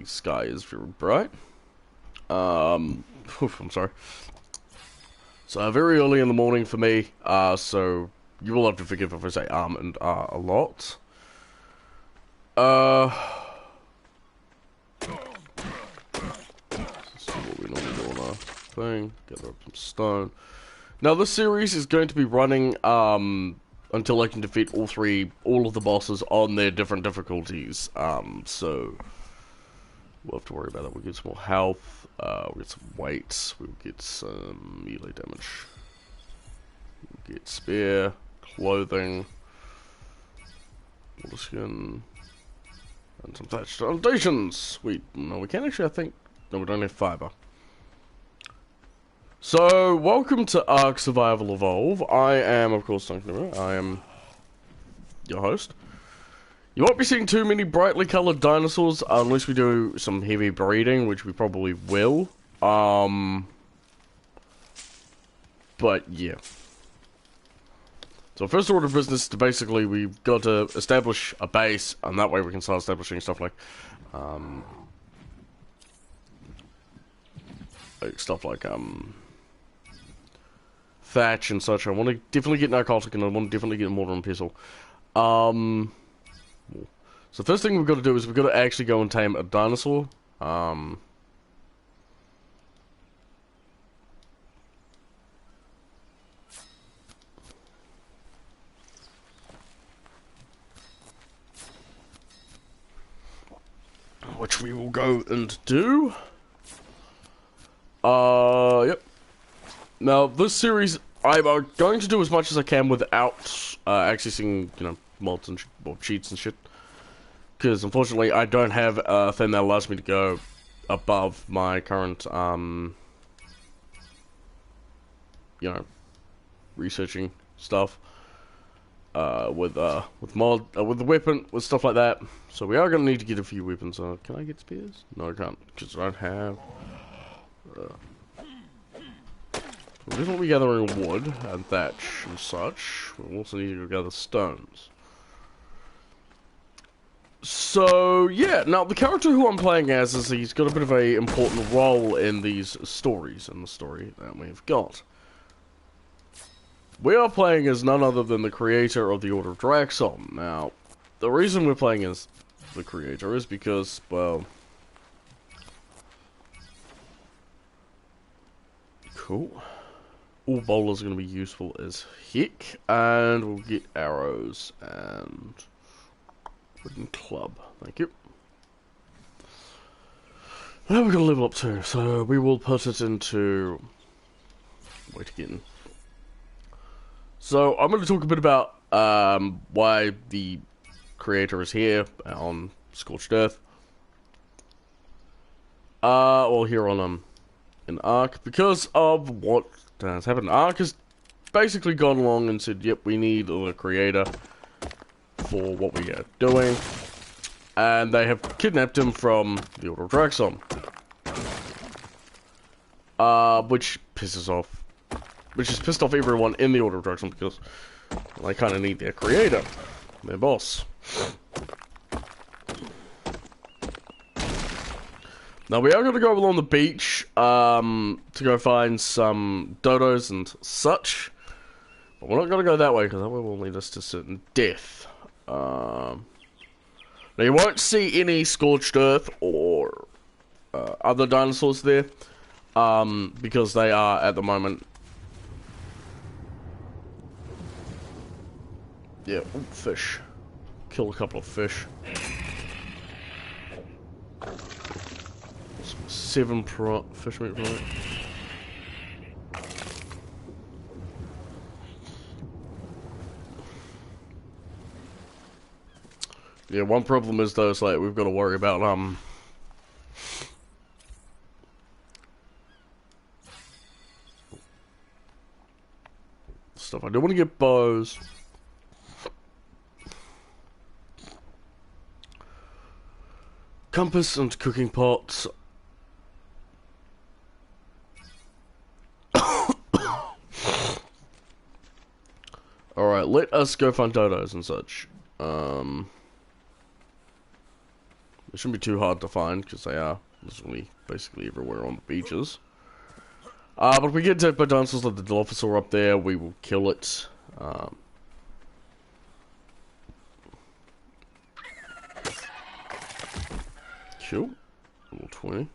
sky is very bright. I'm sorry. So very early in the morning for me. So you will have to forgive if I say and a lot. This is what we normally do on our thing. Gather up some stone. Now this series is going to be running until I can defeat all of the bosses on their different difficulties. So we'll have to worry about that. We'll get some more health, we'll get some weight, we'll get some melee damage. We'll get spear, clothing, water skin, and some thatched foundations. No, we can actually, I think, no, we don't have fiber. So, welcome to Ark Survival Evolve. I am, of course, Duncannuva. I am your host. You won't be seeing too many brightly coloured dinosaurs unless we do some heavy breeding, which we probably will. But yeah. So first order of business is to basically, we've got to establish a base, and that way we can start establishing stuff like, thatch and such. I want to definitely get narcotic, and I want to definitely get mortar and pestle. So first thing we've got to do is we've got to actually go and tame a dinosaur. Which we will go and do. Yep. Now, this series, I'm going to do as much as I can without accessing, mods and cheats and shit. Because, unfortunately, I don't have a thing that allows me to go above my current, researching stuff. With the weapon, with stuff like that. So we are going to need to get a few weapons. Can I get spears? No, I can't, because I don't have... We're definitely gathering wood and thatch and such. We also need to gather stones. So, yeah, now the character who I'm playing as is he's got a bit of an important role in these stories, in the story that we've got. We are playing as none other than the creator of the Order of Draxon. Now, the reason we're playing as the creator is because, well... Cool. All bowlers are going to be useful as heck, and we'll get arrows and wooden club. Thank you. Now we're going to level up too, so we will put it into... Wait again. So I'm going to talk a bit about why the creator is here on Scorched Earth. Well, here on in Ark, because of what has happened. Ark has basically gone along and said, yep, we need a creator for what we are doing. And they have kidnapped him from the Order of Draxon. Which pisses off. Which has pissed off everyone in the Order of Draxon because they kind of need their creator. Their boss. Now we are going to go along the beach to go find some dodos and such. But we're not going to go that way because that way will lead us to certain death. Now you won't see any Scorched Earth or other dinosaurs there. Because they are at the moment... Yeah, ooh, fish. Kill a couple of fish. 7 fish meat from it. Yeah, one problem is though, it's like we've got to worry about stuff. I do want to get bows. Compass and cooking pots. Alright, let us go find dodos and such. They shouldn't be too hard to find, because they are literally basically everywhere on the beaches. But if we get attacked by dinosaurs like the Dilophosaur up there, we will kill it. Cool. Level 20.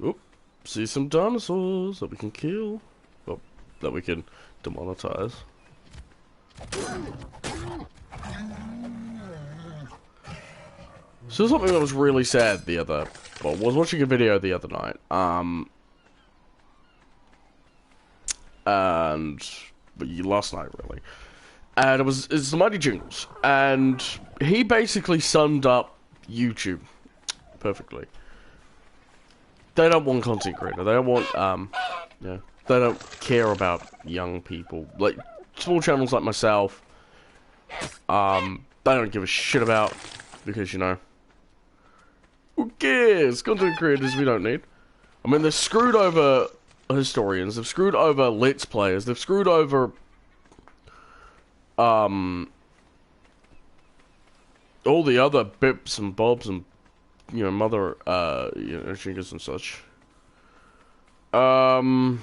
Oop. See some dinosaurs that we can kill. Well, that we can demonetize. So something that was really sad the other... Well, I was watching a video the other night. Last night, really. And it's the Mighty Jingles. And he basically summed up YouTube perfectly. They don't want content creator. They don't want, yeah. They don't care about young people. Like, small channels like myself, they don't give a shit about, because, you know, who cares? Content creators we don't need. I mean, they've screwed over historians, they've screwed over Let's Players, they've screwed over, all the other bips and bobs and, you know, mother, you know, shingers and such. I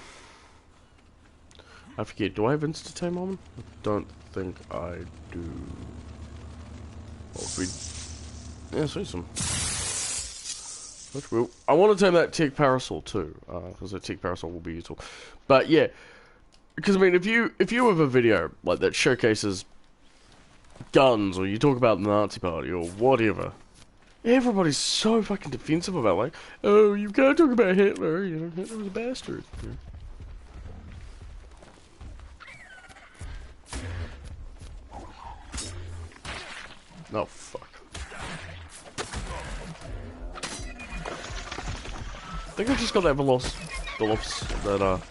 forget, do I have Insta-Tame on? I don't think I do. Well, yeah, see some. I want to tame that Tick Parasol too, because the Tick Parasol will be useful. But yeah, because I mean, if you have a video like that showcases guns, or you talk about the Nazi Party, or whatever, everybody's so fucking defensive about, like, oh, you can't talk about Hitler, you know, Hitler was a bastard. Yeah. Oh, fuck. I think I just got that that,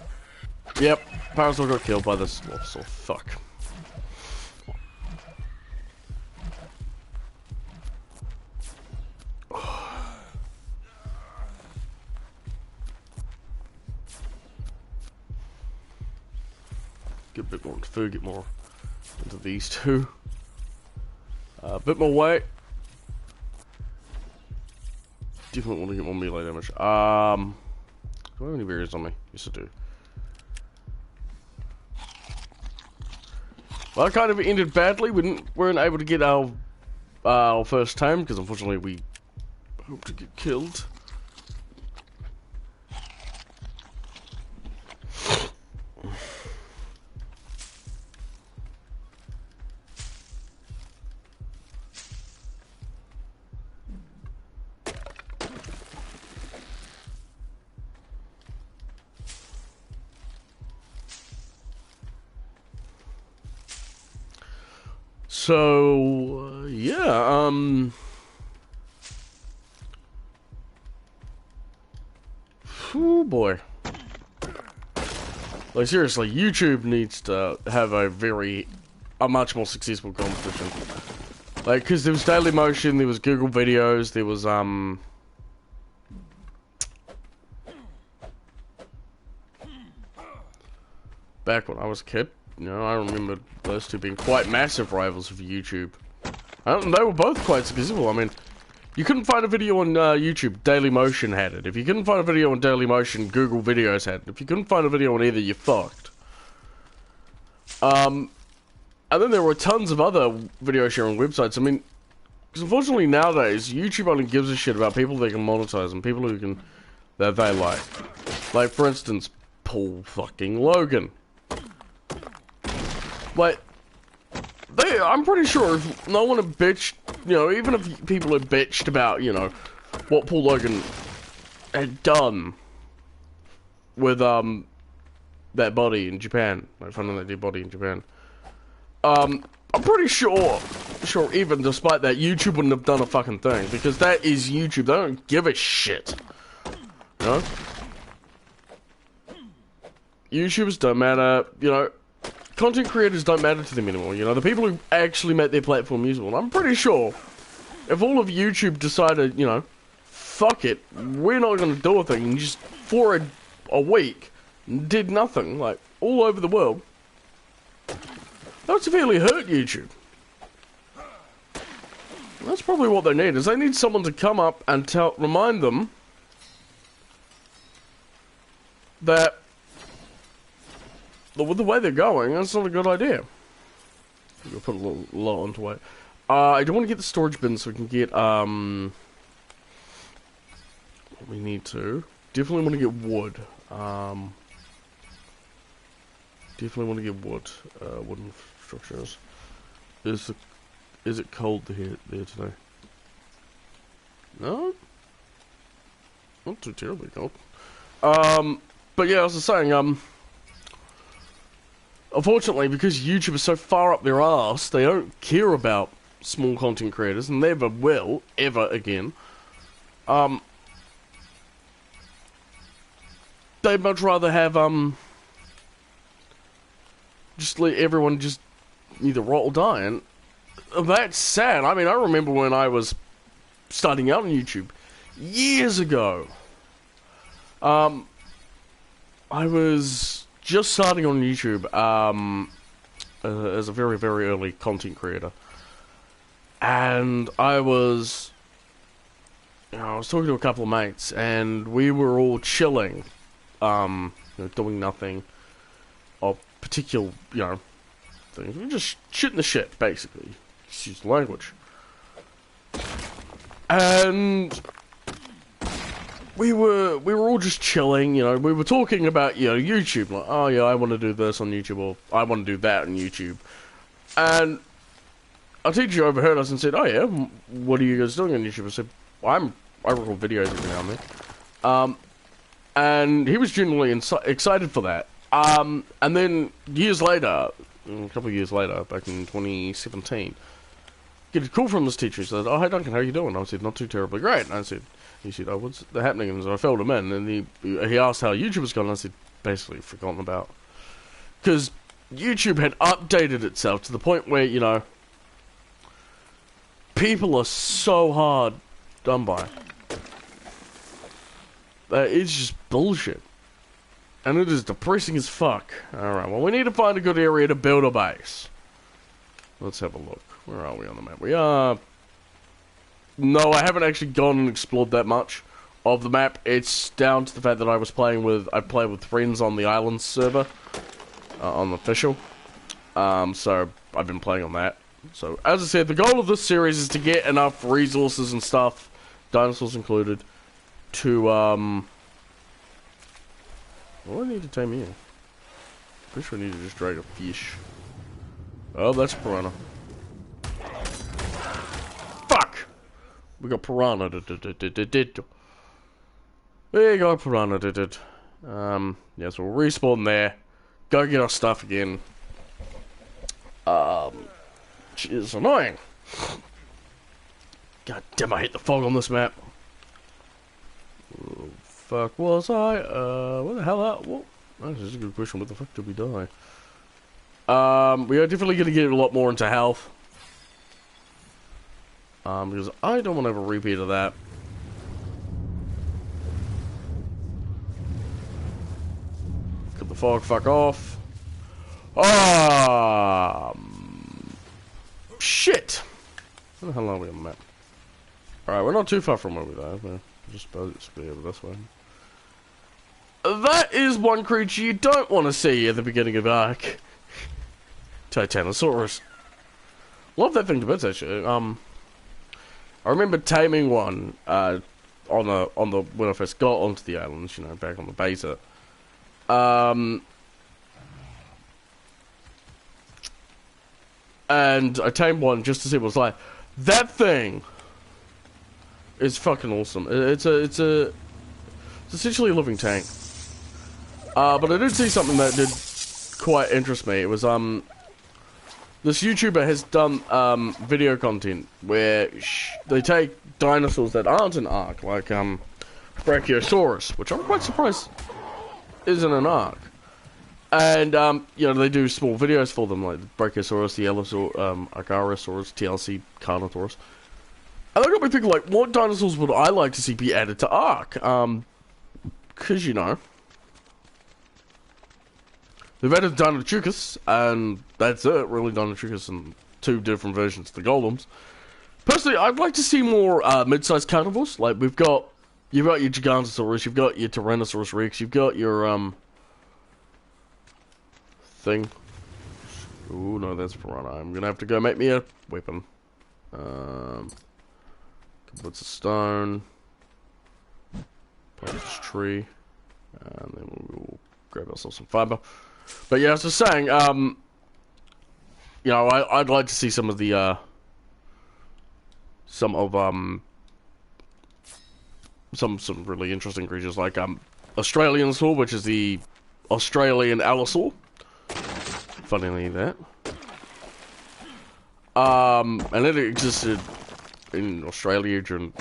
yep, Parasol got killed by this Dilophosaur. Fuck. Get a bit more into food, get more into these two. A bit more weight. Definitely want to get more melee damage. Do I have any berries on me? Yes, I do. Well, that kind of ended badly. We weren't able to get our first tame, because unfortunately we hope to get killed. So, yeah, oh boy. Like, seriously, YouTube needs to have a much more successful competition. Like, because there was Dailymotion, there was Google videos, there was, back when I was a kid. You know, I remember those two being quite massive rivals of YouTube. They were both quite successful. I mean, you couldn't find a video on YouTube, Dailymotion had it. If you couldn't find a video on Dailymotion, Google Videos had it. If you couldn't find a video on either, you fucked. And then there were tons of other video sharing websites. I mean, because unfortunately nowadays, YouTube only gives a shit about people they can monetize and people who can, that they like. Like, for instance, Paul fucking Logan. Like, I'm pretty sure if no one had bitched, you know, even if people had bitched about, you know, what Paul Logan had done with, that body in Japan, like finding that dead body in Japan, I'm pretty sure even despite that, YouTube wouldn't have done a fucking thing, because that is YouTube, they don't give a shit, you know? YouTubers don't matter, you know, content creators don't matter to them anymore, you know, the people who actually make their platform usable. And I'm pretty sure if all of YouTube decided, you know, fuck it, we're not going to do a thing, and just for a week, did nothing, like, all over the world, that would severely hurt YouTube. And that's probably what they need, is they need someone to come up and remind them that with the way they're going, that's not a good idea. We'll put a lot onto it. I do want to get the storage bin so we can get, what we need to. Definitely want to get wood. Definitely want to get wood. Wooden structures. Is it cold there today? No? Not too terribly cold. But yeah, as I was saying, unfortunately, because YouTube is so far up their arse, they don't care about small content creators, and never will, ever again. They'd much rather have, just let everyone just either rot or die, and that's sad. I mean, I remember when I was starting out on YouTube, years ago. I was just starting on YouTube, as a very, very early content creator. And I was talking to a couple of mates, and we were all chilling, doing nothing of particular, things. We were just shooting the shit, basically. Just use the language. And we were all just chilling, we were talking about, YouTube, like, oh yeah, I want to do this on YouTube, or I want to do that on YouTube. And our teacher overheard us and said, oh yeah, what are you guys doing on YouTube? I said, I record videos every now and then. And he was genuinely excited for that. And then years later, a couple of years later, back in 2017, get a call from this teacher. He said, oh, hey Duncan, how are you doing? I said, not too terribly great. And he said, oh, what's happening? And so I filled him in, and he asked how YouTube was going, and I said, basically forgotten about. Because YouTube had updated itself to the point where, people are so hard done by. It's just bullshit. And it is depressing as fuck. Alright, well, we need to find a good area to build a base. Let's have a look. Where are we on the map? We are... No, I haven't actually gone and explored that much of the map. It's down to the fact that I play with friends on the island server. On the official. So, I've been playing on that. So, as I said, the goal of this series is to get enough resources and stuff, dinosaurs included, to, what do I need to tame here? Pretty sure I need to just drag a fish. Oh, that's a piranha. Fuck! We got piranha. There you go, piranha. Yeah, so we'll respawn there. Go get our stuff again. Which is annoying. God damn, I hate the fog on this map. Oh, fuck was I? What the hell? What? That's a good question. What the fuck did we die? We are definitely going to get a lot more into health. Because I don't want to have a repeat of that. Cut the fog fuck off. Shit! Where the hell are we on the map? Alright, we're not too far from where we are. We're just about to be over this way. That is one creature you don't want to see at the beginning of Ark. Titanosaurus. Love that thing to bits, actually. I remember taming one when I first got onto the islands, back on the beta. And I tamed one just to see what it was like. That thing is fucking awesome. It's essentially a living tank. But I did see something that did quite interest me. It was this YouTuber has done video content where they take dinosaurs that aren't an Ark, like Brachiosaurus, which I'm quite surprised isn't an Ark. And they do small videos for them, like Brachiosaurus, the Agarasaurus, TLC, Carnotaurus. And that got me thinking, like, what dinosaurs would I like to see be added to Ark? Because, They've added Dinosaurs, and that's it, really, Dinosaurs and 2 different versions of the golems. Personally, I'd like to see more mid-sized carnivores. Like, you've got your Gigantosaurus, you've got your Tyrannosaurus Rex, you've got your, thing. Ooh, no, that's Piranha. I'm gonna have to go make me a weapon. What's a stone? Plant this tree. And then we'll grab ourselves some fiber. But yeah, as I was saying, you know, I'd like to see some of the, some really interesting creatures, like, Australian Saur, which is the Australian Allosaur. Funnily that. And it existed in Australia, and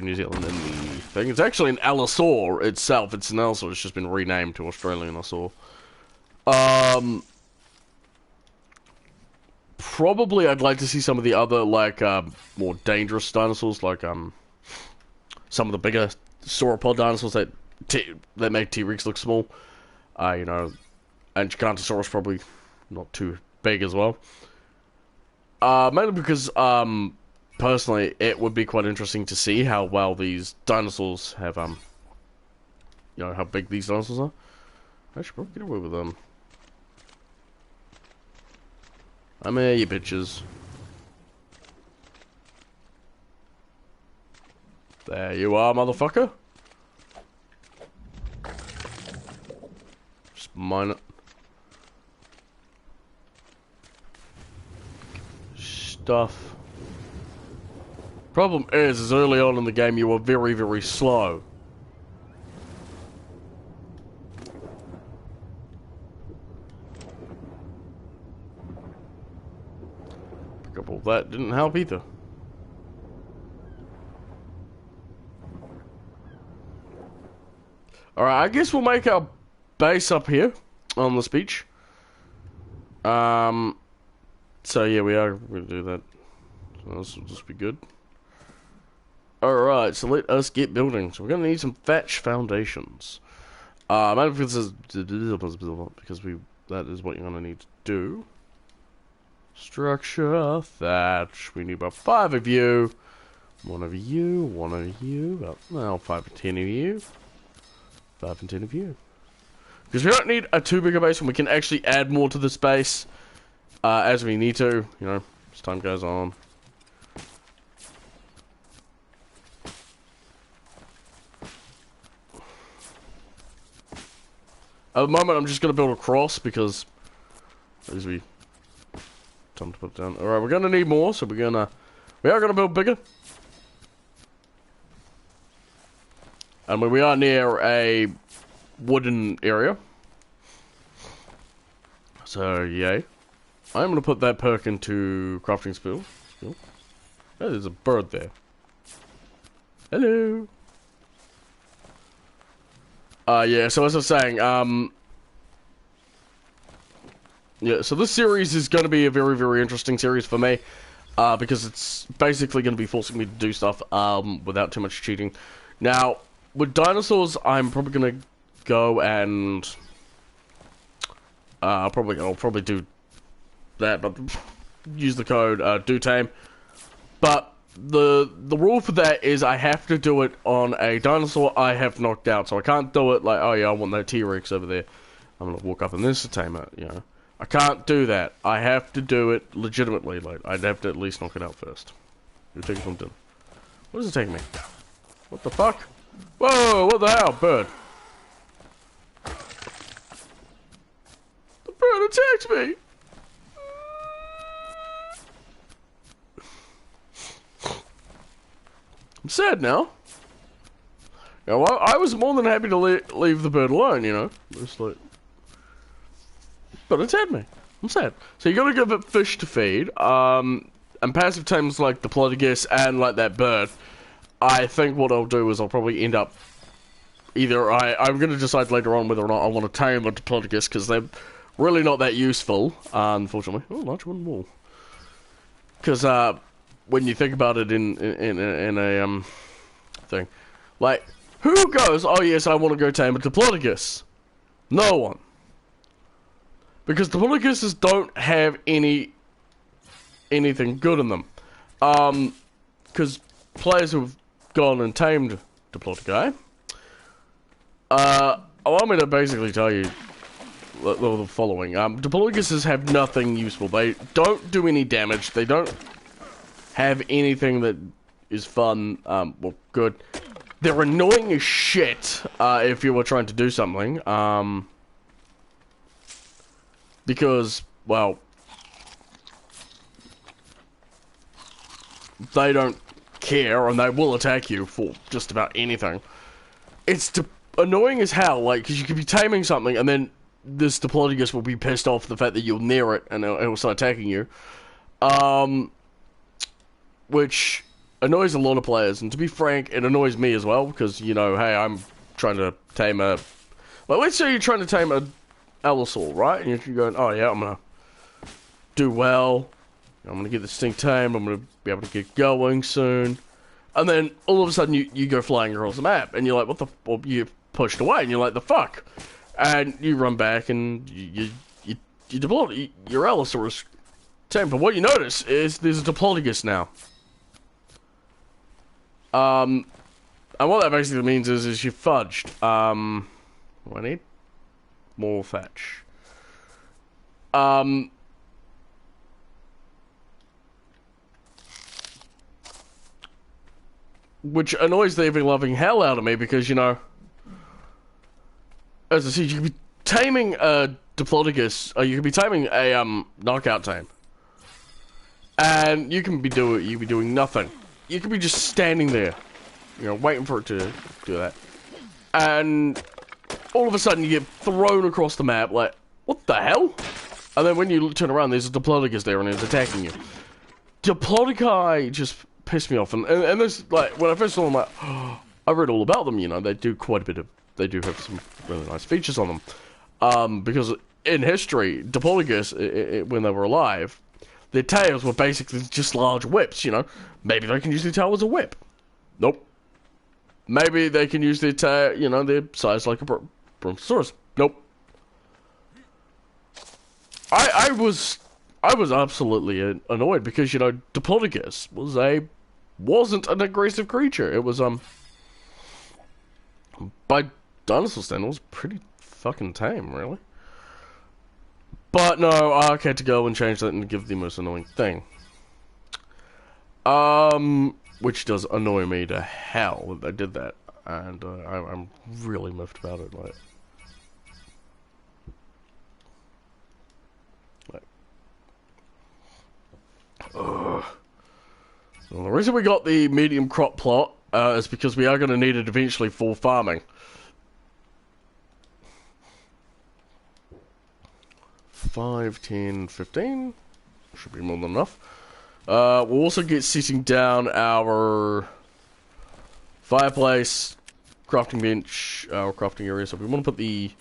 New Zealand, and the thing. It's actually an Allosaur itself. It's an Allosaur. It's just been renamed to Australian Allosaur. Probably I'd like to see some of the other, like, more dangerous dinosaurs, like, some of the bigger sauropod dinosaurs that make T-Rex look small. You know, and Gigantosaurus probably not too big as well. Mainly because, personally, it would be quite interesting to see how well these dinosaurs have, you know, how big these dinosaurs are. I should probably get away with them. I'm here, you bitches. There you are, motherfucker. Just mine it. Stuff. Problem is early on in the game you were very, very slow. Pick up all that, didn't help either. Alright, I guess we'll make our base up here on this beach. So yeah, we are going to do that. So this will just be good. Alright, so let us get building. So we're going to need some thatch foundations. Because that is what you're going to need to do. Structure, thatch. We need about 5 of you. 1 of you, 1 of you. About, well, 5 and 10 of you. 5 and 10 of you. Because we don't need a too big a base, and we can actually add more to this base. As we need to, you know, as time goes on. At the moment, I'm just going to build a cross because as we time to put it down. All right, we're going to need more, so we are going to build bigger. And when we are near a wooden area, so yay. I'm going to put that perk into crafting skill. Oh, there's a bird there. Hello. Yeah, so as I was saying, yeah, so this series is going to be a very, very interesting series for me, because it's basically going to be forcing me to do stuff, without too much cheating. Now, with dinosaurs, I'm probably going to go and, I'll probably do that, but use the code, do tame. But the rule for that is I have to do it on a dinosaur I have knocked out, so I can't do it like, oh yeah, I want that T-Rex over there, I'm gonna walk up and this to tame it, you know. I can't do that. I have to do it legitimately, like, I'd have to at least knock it out first. It'll take something. What does it take me? What the fuck? Whoa, what the hell, bird? The bird attacked me! I'm sad now. You know, I was more than happy to leave the bird alone, you know. Just like, but it's had me. I'm sad. So you gotta give it fish to feed. And passive tames like the Diplodocus and like that bird. I think what I'll do is I'll probably end up either I'm gonna decide later on whether or not I want to tame a Diplodocus because they're really not that useful, unfortunately. Oh, large wooden wall. Because when you think about it in a thing, like, who goes, oh yes, I want to go tame a Diplodocus? No one. Because Diplodocus don't have anything good in them. Because players who've gone and tamed Diplodocus, allow me to basically tell you the following. Diplodocuses have nothing useful. They don't do any damage. They don't have anything that is fun, well, good. They're annoying as shit, if you were trying to do something, because, well, they don't care, and they will attack you for just about anything. It's annoying as hell, like, because you could be taming something, and then this Diplodocus will be pissed off the fact that you're near it, and it'll start attacking you. Which annoys a lot of players, and to be frank, it annoys me as well, because, you know, hey, I'm trying to tame a... Well, let's say you're trying to tame a Dinosaur, right? And you're going, oh yeah, I'm gonna do well, I'm gonna get this thing tamed, I'm gonna be able to get going soon. And then, all of a sudden, you go flying across the map, and you're like, what the... Well, you're pushed away, and you're like, the fuck? And you run back, and you deploy your Allosaurus tamed. But what you notice is there's a Diplodocus now. And what that basically means is you fudged. What do I need? More fetch. Which annoys the ever-loving hell out of me, because, you know, as I said, you could be taming a Diplodocus, or you could be taming a, knockout tame. And you can be doing nothing. You could be just standing there, you know, waiting for it to do that. And all of a sudden you get thrown across the map, like, what the hell? And then when you turn around, there's a Diplodocus there and it's attacking you. Diplodocus just pissed me off. And this, like, when I first saw them, like, oh, I read all about them, you know, they do quite a bit of, they do have some really nice features on them. Because in history, Diplodocus, when they were alive, their tails were basically just large whips, you know. Maybe they can use their tail as a whip. Nope. Maybe they can use their tail, you know, their size like a brontosaurus. Nope. I was absolutely annoyed because, you know, Diplodocus wasn't an aggressive creature. It was, by dinosaur standards, pretty fucking tame, really. But no, I had to go and change that and give the most annoying thing. Which does annoy me to hell that they did that. And I'm really miffed about it, like. Ugh. Well, the reason we got the medium crop plot is because we are going to need it eventually for farming. 5, 10, 15. Should be more than enough. We'll also get setting down our fireplace, crafting bench, our crafting area. So we want to put the...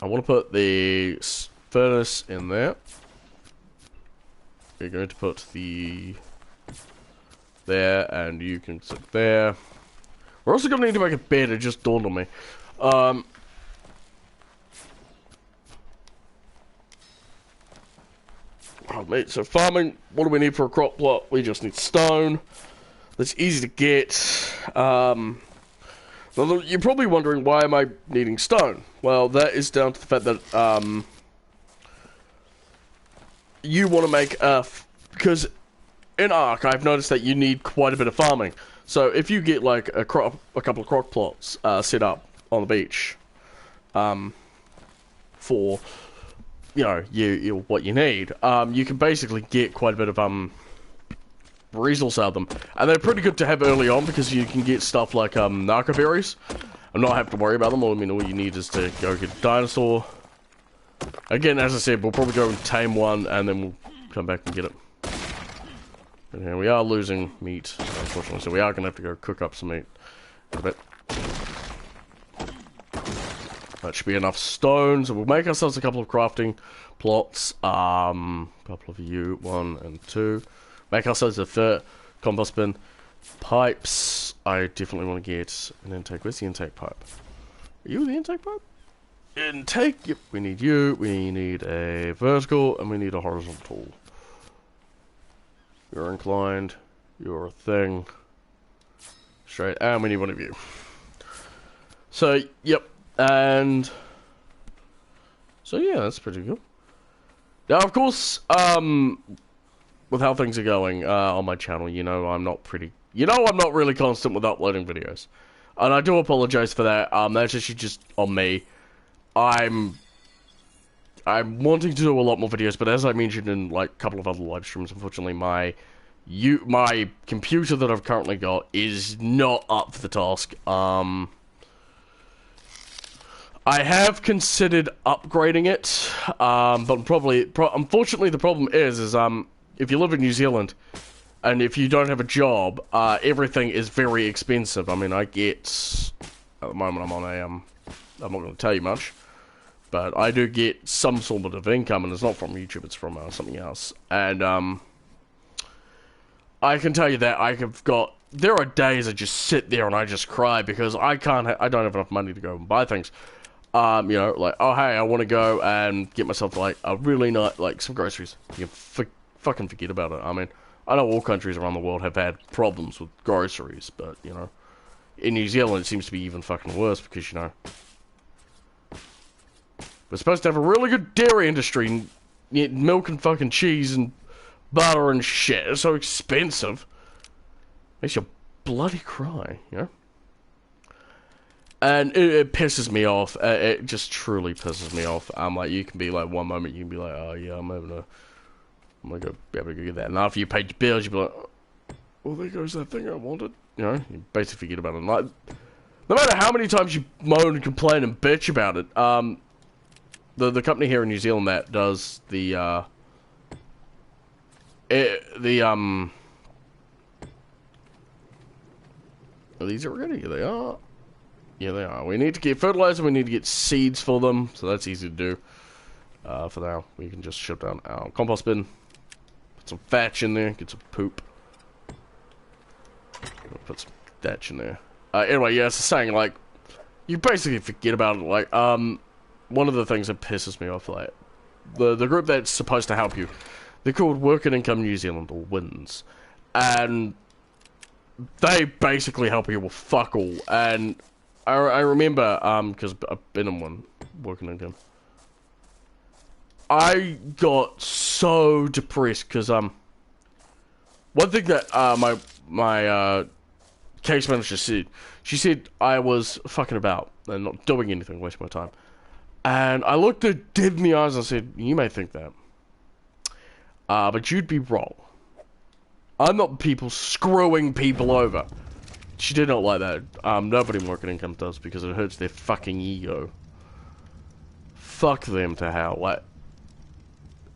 I want to put the furnace in there. We're going to put the... there, and you can sit there. We're also going to need to make a bed, it just dawned on me. Oh, mate, so farming, what do we need for a crop plot? We just need stone. That's easy to get. Now, you're probably wondering, why am I needing stone? Well, that is down to the fact that, you want to make, because in Ark, I've noticed that you need quite a bit of farming. So, if you get, like, a couple of crop plots, set up on the beach, for... you know, what you need, you can basically get quite a bit of, resource out of them. And they're pretty good to have early on, because you can get stuff like, narco berries, and not have to worry about them. I mean, all you need is to go get a dinosaur. Again, as I said, we'll probably go and tame one, and then we'll come back and get it. And here we are losing meat, unfortunately, so we are going to have to go cook up some meat in a bit. That should be enough stone, so we'll make ourselves a couple of crafting plots, couple of you, 1 and 2. Make ourselves a third compost bin. Pipes, I definitely want to get an intake. Where's the intake pipe? Are you the intake pipe? intake. Yep, we need you. We need a vertical, and we need a horizontal. You're inclined. You're a thing. Straight, and we need one of you. So, yep, and so yeah, that's pretty good. Now, of course, with how things are going on my channel, I'm not really constant with uploading videos, and I do apologize for that. That's actually just on me. I'm wanting to do a lot more videos, but as I mentioned in like a couple of other live streams, unfortunately, my computer that I've currently got is not up for the task. I have considered upgrading it, but unfortunately, the problem is if you live in New Zealand, and if you don't have a job, everything is very expensive. I mean, I get, at the moment I'm on I'm not going to tell you much, but I do get some sort of income, and it's not from YouTube, it's from something else, and, I can tell you that there are days I just sit there and I just cry because I don't have enough money to go and buy things. Like, oh hey, I want to go and get myself like a really nice, like some groceries. You can fucking forget about it. I mean, I know all countries around the world have had problems with groceries, but in New Zealand it seems to be even fucking worse because we're supposed to have a really good dairy industry, and yet milk and fucking cheese and butter and shit is so expensive. Makes you bloody cry, And it pisses me off. It just truly pisses me off. Like, you can be like, one moment you can be like, oh yeah, I'm gonna be able to go get that. And after you paid your bills, you'll be like, well, there goes that thing I wanted. You basically forget about it. Like, no matter how many times you moan and complain and bitch about it, the company here in New Zealand that does are these already? They are. Yeah, they are. We need to get fertilizer, we need to get seeds for them, so that's easy to do. For now, we can just shut down our compost bin, put some thatch in there, get some poop. Put some thatch in there. Anyway, yeah, it's saying, like, you basically forget about it, like, one of the things that pisses me off, like, the group that's supposed to help you, they're called Work and Income New Zealand, or WINS, and they basically help you with fuck all, and I remember, because I've been in one, working in them. I got so depressed, because, one thing that, my case manager said, she said I was fucking about, and not doing anything, wasting my time. And I looked her dead in the eyes and said, you may think that, but you'd be wrong. I'm not people screwing people over. She did not like that. Nobody in Work and Income does because it hurts their fucking ego. Fuck them to hell. Like,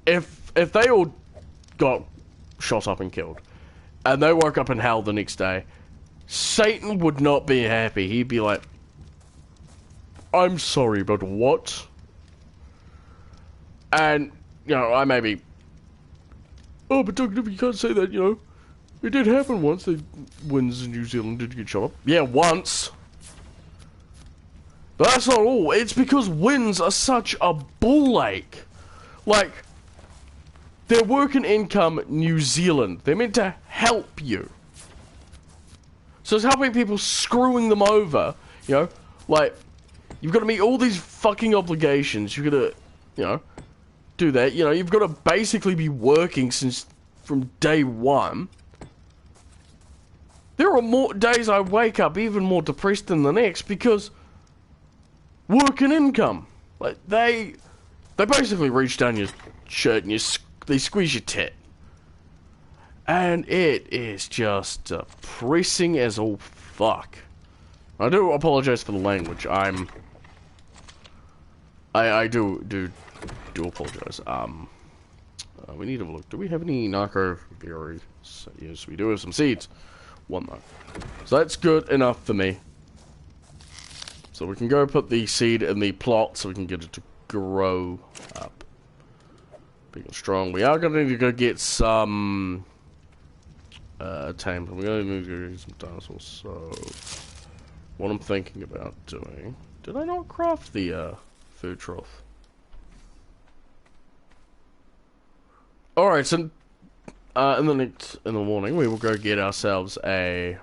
if they all got shot up and killed, and they woke up in hell the next day, Satan would not be happy. He'd be like, I'm sorry, but what? And, I may be, oh, but Duncannuva, you can't say that, it did happen once. The WINS in New Zealand did get shot up. Yeah, once. But that's not all. It's because WINS are such a ball ache. Like, they're Work and Income New Zealand. They're meant to help you. So it's helping people screwing them over, like, you've got to meet all these fucking obligations. You've got to, do that. You've got to basically be working from day one. There are more days I wake up even more depressed than the next because Work and Income. Like, they basically reach down your shirt and they squeeze your tit. And it is just depressing as all fuck. I do apologize for the language. I do apologize. We need to look. Do we have any narco berries? Yes, we do have some seeds. One though. So that's good enough for me. So we can go put the seed in the plot so we can get it to grow up. Big and strong. We are going to need to go get some tamed. We're going to need to go get some dinosaurs. So what I'm thinking about doing. Did I not craft the Food trough. Alright, so in the morning we will go get ourselves a...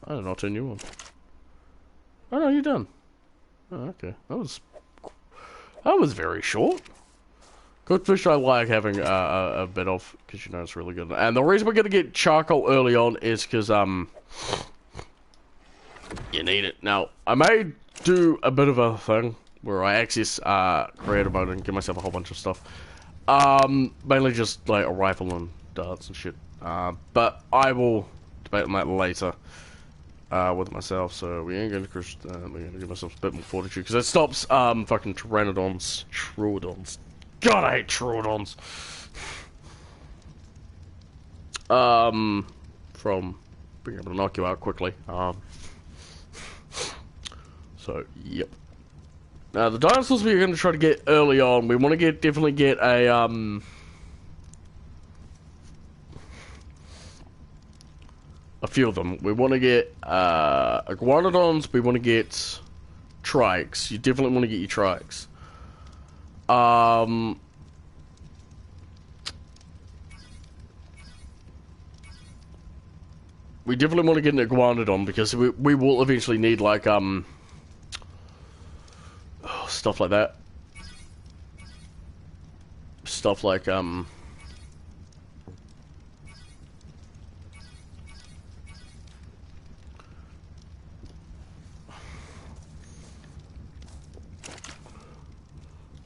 I don't know, I'll turn you on. Oh no, you're done. Oh, okay. That was very short. Cooked fish I like having a bit of, because you know it's really good. And the reason we're going to get charcoal early on is because, you need it. Now, I may do a bit of a thing where I access creative mode and give myself a whole bunch of stuff. Mainly just like a rifle and darts and shit. But I will debate on that later with myself. So we ain't going to we're going to give ourselves a bit more fortitude because it stops fucking Troodons. God, I hate Troodons. From being able to knock you out quickly. So, yep. Now, the dinosaurs we're going to try to get early on, we want to definitely get a few of them. We want to get, iguanodons, we want to get trikes. You definitely want to get your trikes. We definitely want to get an iguanodon because we will eventually need like stuff like that. Stuff like well,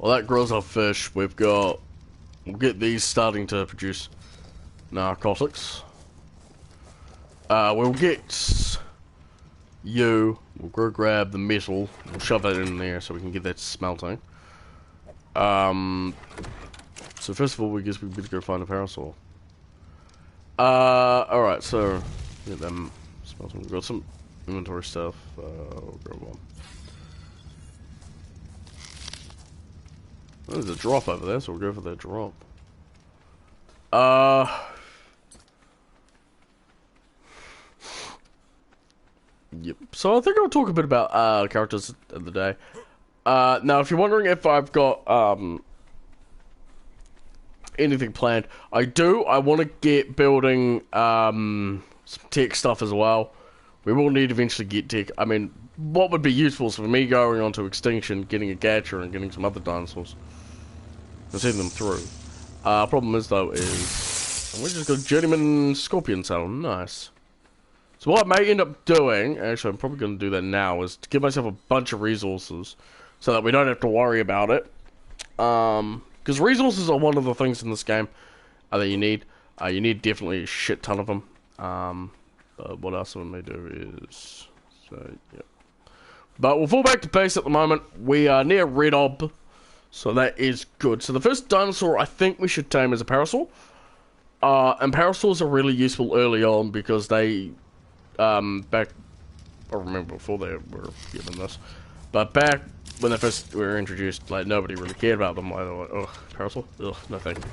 that grows our fish. We'll get these starting to produce narcotics. We'll get you. We'll go grab the metal. We'll shove that in there so we can get that smelting. So first of all, we guess we better go find a parasol. Alright, so get them smelting. We've got some inventory stuff. We'll grab one. Oh, there's a drop over there, so we'll go for that drop. Yep. So I think I'll talk a bit about characters of the day. Now, if you're wondering if I've got anything planned, I do. I want to get building some tech stuff as well. We will need to eventually get tech. I mean, what would be useful is for me going on to extinction, getting a gacha, and getting some other dinosaurs. And seeing them through. Problem is, though, is... we just got Journeyman Scorpion Saddle. Nice. So what I may end up doing, actually I'm probably going to do that now, is to give myself a bunch of resources so that we don't have to worry about it. Because resources are one of the things in this game that you need. You need definitely a shit ton of them. But what else I may do is... so, yeah. But we'll fall back to base at the moment. We are near Red Ob, so that is good. So the first dinosaur I think we should tame is a parasaur. And parasaurs are really useful early on because they... back, I remember before they were given this, but back when they first were introduced, like, nobody really cared about them. Like, they were like, ugh, parasol? Ugh, no thank you.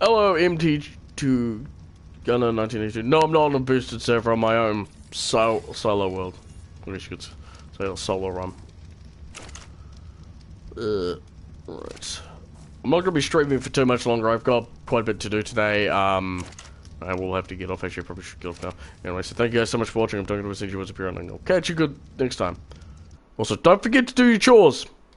Hello, MT2 Gunner 1982. No, I'm not on a boosted server on my own solo world. I guess you could say a solo run. Right. I'm not going to be streaming for too much longer. I've got quite a bit to do today. I will have to get off. Actually, I probably should get off now. Anyway, so thank you guys so much for watching. I'm Duncan, and I'll catch you good next time. Also, don't forget to do your chores.